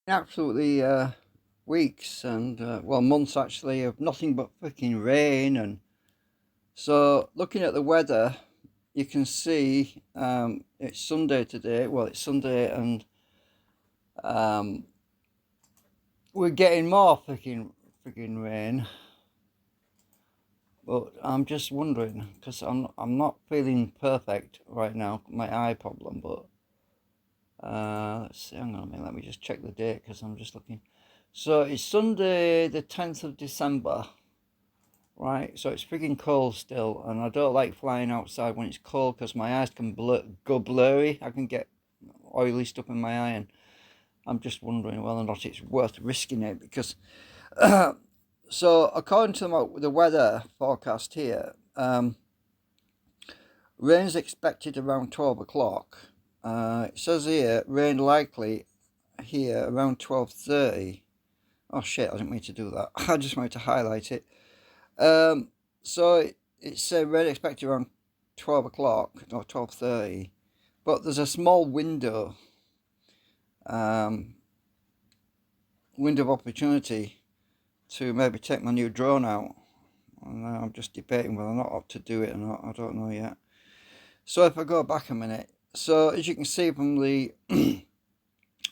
Absolutely weeks and well months actually of nothing but freaking rain. And so looking at the weather, you can see it's Sunday today. Well, it's Sunday, and um, we're getting more freaking rain. But I'm just wondering because I'm not feeling perfect right now, my eye problem. But let's see, hang on a minute, let me just check the date because I'm just looking. So it's Sunday the 10th of December. Right, so it's freaking cold still, and I don't like flying outside when it's cold because my eyes can go blurry. I can get oily stuff in my eye, and I'm just wondering whether or not it's worth risking it because. So, according to the weather forecast here, rain's expected around 12 o'clock. It says here rain likely here around 12:30. Oh shit! I didn't mean to do that. I just wanted to highlight it. Um, so it's red expected around 12 o'clock or 12:30, but there's a small um, window of opportunity to maybe take my new drone out. And I'm just debating whether or not I ought to do it or not. I don't know yet. So if I go back a minute, so as you can see from the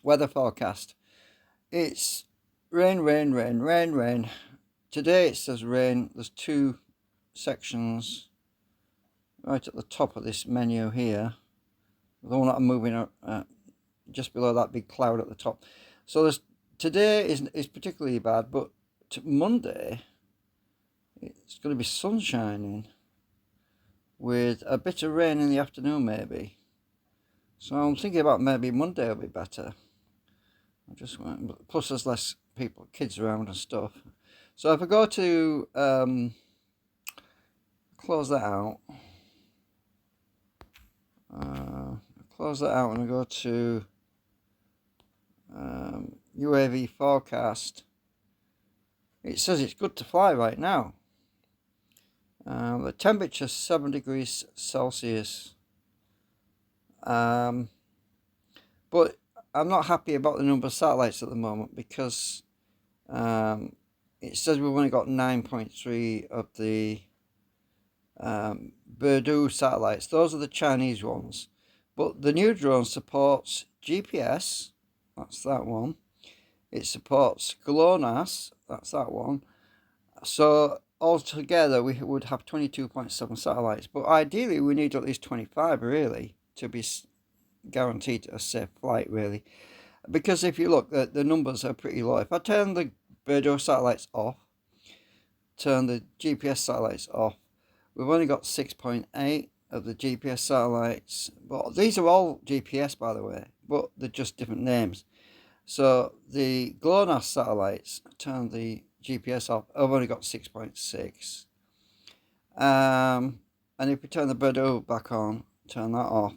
weather forecast, it's rain, rain, rain, rain, rain. Today it says rain. There's two sections right at the top of this menu here. The one that I'm moving just below that big cloud at the top. So today is particularly bad, but Monday it's going to be sun shining with a bit of rain in the afternoon maybe. So I'm thinking about maybe Monday will be better. Plus there's less kids around and stuff. So if I go to close that out, and I go to UAV forecast. It says it's good to fly right now. The temperature 7 degrees Celsius. But I'm not happy about the number of satellites at the moment because it says we've only got 9.3 of the Beidou satellites. Those are the Chinese ones. But the new drone supports GPS. That's that one. It supports GLONASS. That's that one. So altogether we would have 22.7 satellites. But ideally we need at least 25 really to be guaranteed a safe flight really. Because if you look, the numbers are pretty low. If I turn the Beidou satellites off, turn the GPS satellites off, we've only got 6.8 of the GPS satellites. But these are all GPS, by the way, but they're just different names. So the GLONASS satellites, turn the GPS off, I've only got 6.6. And if we turn the Beidou back on, turn that off,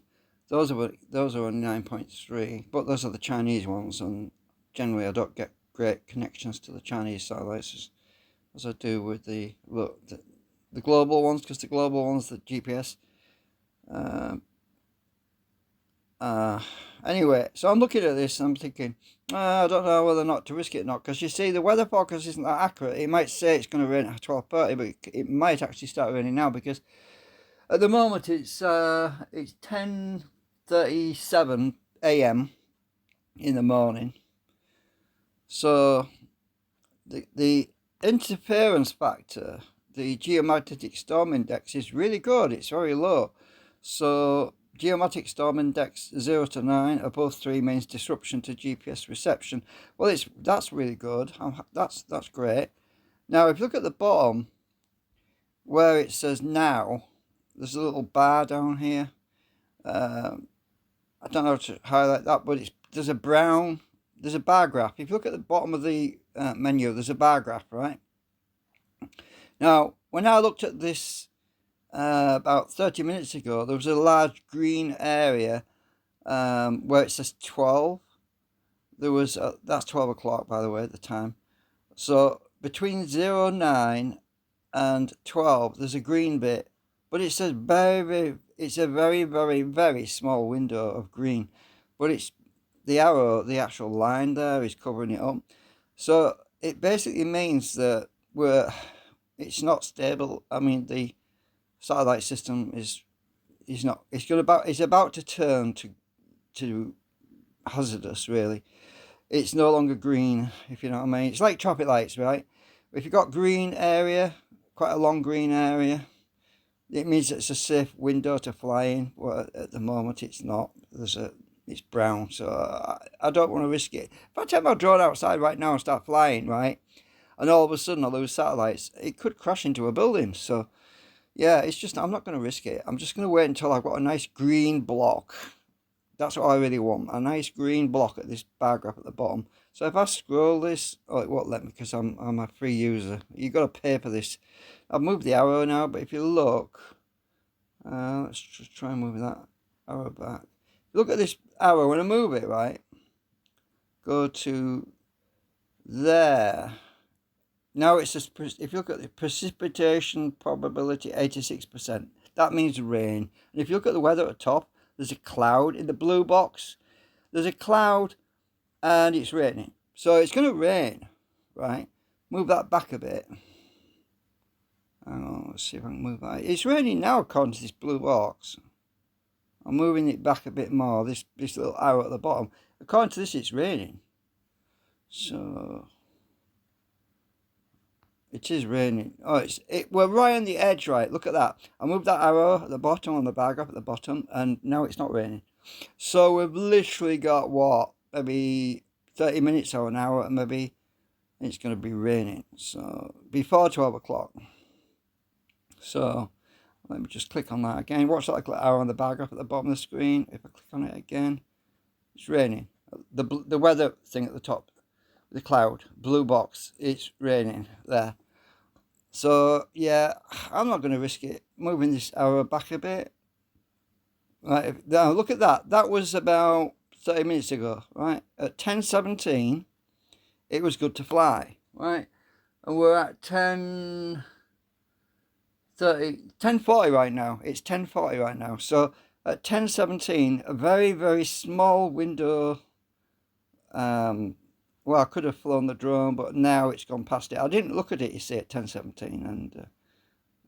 those are 9.3, but those are the Chinese ones, and generally I don't get great connections to the Chinese satellites as I do with the global ones, because the global ones, the GPS. Anyway, so I'm looking at this and I'm thinking, I don't know whether or not to risk it or not, because you see the weather forecast isn't that accurate. It might say it's going to rain at 12:30, but it might actually start raining now because at the moment it's 10:37 a.m. in the morning. So the interference factor, the geomagnetic storm index, is really good. It's very low. So geomagnetic storm index 0 to 9 above 3 means disruption to GPS reception. Well, that's really good. That's great. Now, if you look at the bottom where it says now, there's a little bar down here. I don't know how to highlight that, but there's a bar graph. If you look at the bottom of the menu, there's a bar graph, right? Now, when I looked at this about 30 minutes ago, there was a large green area where it says 12. That's 12 o'clock, by the way, at the time. So between 09 and 12, there's a green bit, but it says it's a very, very, very small window of green, but the arrow, the actual line there is covering it up. So it basically means that it's not stable. I mean, the satellite system is not. It's about to turn to hazardous. Really, it's no longer green. If you know what I mean, it's like traffic lights, right? If you've got green area, quite a long green area, it means it's a safe window to fly in. Well, at the moment, it's not. It's brown, so I don't want to risk it. If I take my drone outside right now and start flying, right, and all of a sudden I lose satellites, it could crash into a building. So yeah, it's just I'm not going to risk it. I'm just going to wait until I've got a nice green block. That's what I really want, a nice green block at this bar graph at the bottom. So if I scroll this, oh, it won't let me because I'm a free user. You've got to pay for this. I've moved the arrow now, but if you look, let's just try and move that arrow back. Look at this arrow when I move it, right? Go to there. Now it's just, if you look at the precipitation probability, 86%. That means rain. And if you look at the weather at the top, there's a cloud in the blue box. There's a cloud and it's raining. So it's going to rain, right? Move that back a bit. Hang on, let's see if I can move that. It's raining now according to this blue box. I'm moving it back a bit more, this little arrow at the bottom. According to this, it's raining. So it is raining. Oh, we're right on the edge, right? Look at that. I moved that arrow at the bottom on the bar graph at the bottom, and now it's not raining. So we've literally got what, maybe 30 minutes or an hour, and maybe it's going to be raining. So before 12 o'clock. So let me just click on that again. Watch that little arrow on the bar graph at the bottom of the screen. If I click on it again, it's raining. The weather thing at the top, the cloud, blue box, it's raining there. So yeah, I'm not going to risk it. Moving this arrow back a bit. Right, now look at that. That was about 30 minutes ago, right? At 10:17, it was good to fly, right? And we're at 10:40 right now. It's 10:40 right now. So at 10:17, a very, very small window. Well, I could have flown the drone, but now it's gone past it. I didn't look at it, you see, at 10:17, and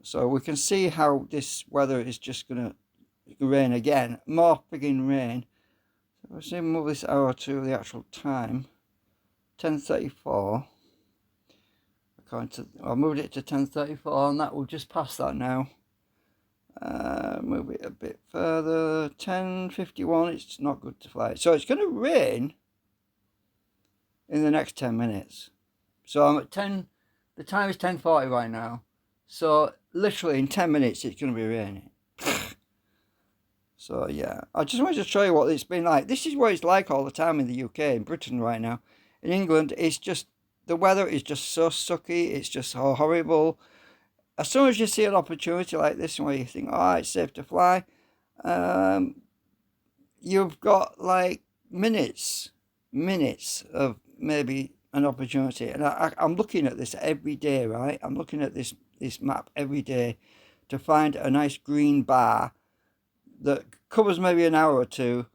so we can see how this weather is just gonna rain again. More frigging rain. So let's move this arrow to the actual time. 10:34. I moved it to 10:34, and that will just pass that now. Move it a bit further. 10:51. It's not good to fly. So it's going to rain in the next 10 minutes. So I'm at 10. The time is 10:40 right now. So literally in 10 minutes, it's going to be raining. So yeah, I just wanted to show you what it's been like. This is what it's like all the time in the UK, in Britain right now. In England, it's just, the weather is just so sucky. It's just so horrible. As soon as you see an opportunity like this where you think, oh, it's safe to fly, you've got like minutes of maybe an opportunity. And I'm looking at this every day, right? I'm looking at this map every day to find a nice green bar that covers maybe an hour or two.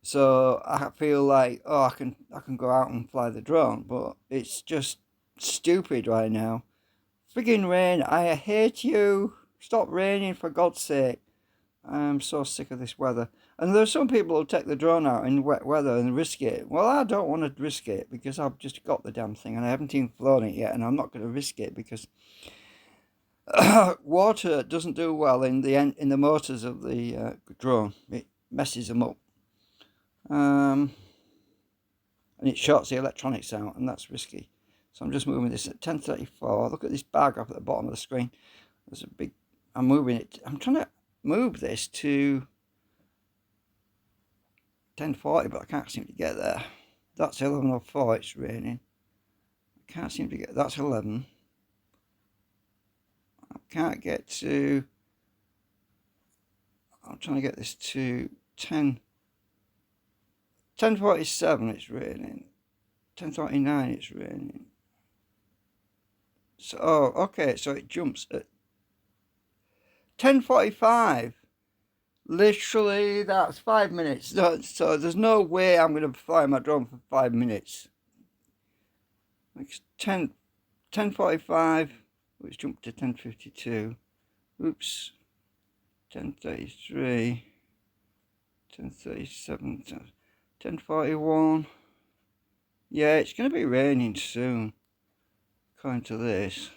So I feel like, oh, I can go out and fly the drone, but it's just stupid right now. Friggin' rain, I hate you. Stop raining for God's sake. I'm so sick of this weather. And there's some people who take the drone out in wet weather and risk it. Well, I don't want to risk it because I've just got the damn thing and I haven't even flown it yet, and I'm not going to risk it because water doesn't do well in the motors of the drone. It messes them up. And it shorts the electronics out, and that's risky. So I'm just moving this at 10:34. Look at this bar graph at the bottom of the screen. There's a big, I'm moving it. I'm trying to move this to 10:40, but I can't seem to get there. That's 11:04, it's raining. I can't seem to get, that's 11. I can't get to, I'm trying to get this to 10:47, it's raining. 10:49, it's raining. So, oh, okay, so it jumps at 10:45. Literally, that's 5 minutes. So there's no way I'm going to fly my drone for 5 minutes. It's 10:45. Let's jump to 10:52. Oops. 10:33. 10:37. 10:41. Yeah, it's going to be raining soon. According to this.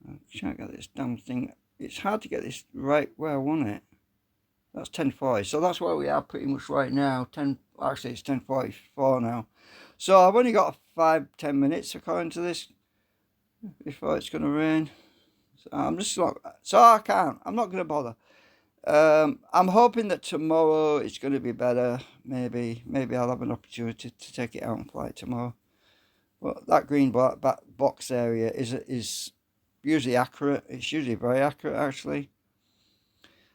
I can't get this damn thing. It's hard to get this right where I want it. That's 10:40. So that's where we are pretty much right now. Actually, it's 10:44 now. So I've only got 5-10 minutes according to this before it's going to rain. So I'm just not. So I can't. I'm not going to bother. I'm hoping that tomorrow it's going to be better. Maybe I'll have an opportunity to take it out and fly it tomorrow. Well, that green box area is usually accurate. It's usually very accurate, actually.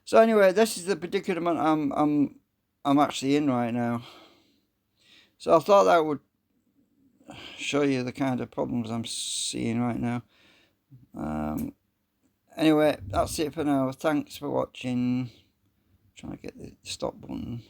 So anyway, this is the predicament I'm actually in right now. So I thought that would show you the kind of problems I'm seeing right now. Anyway, that's it for now. Thanks for watching. I'm trying to get the stop button.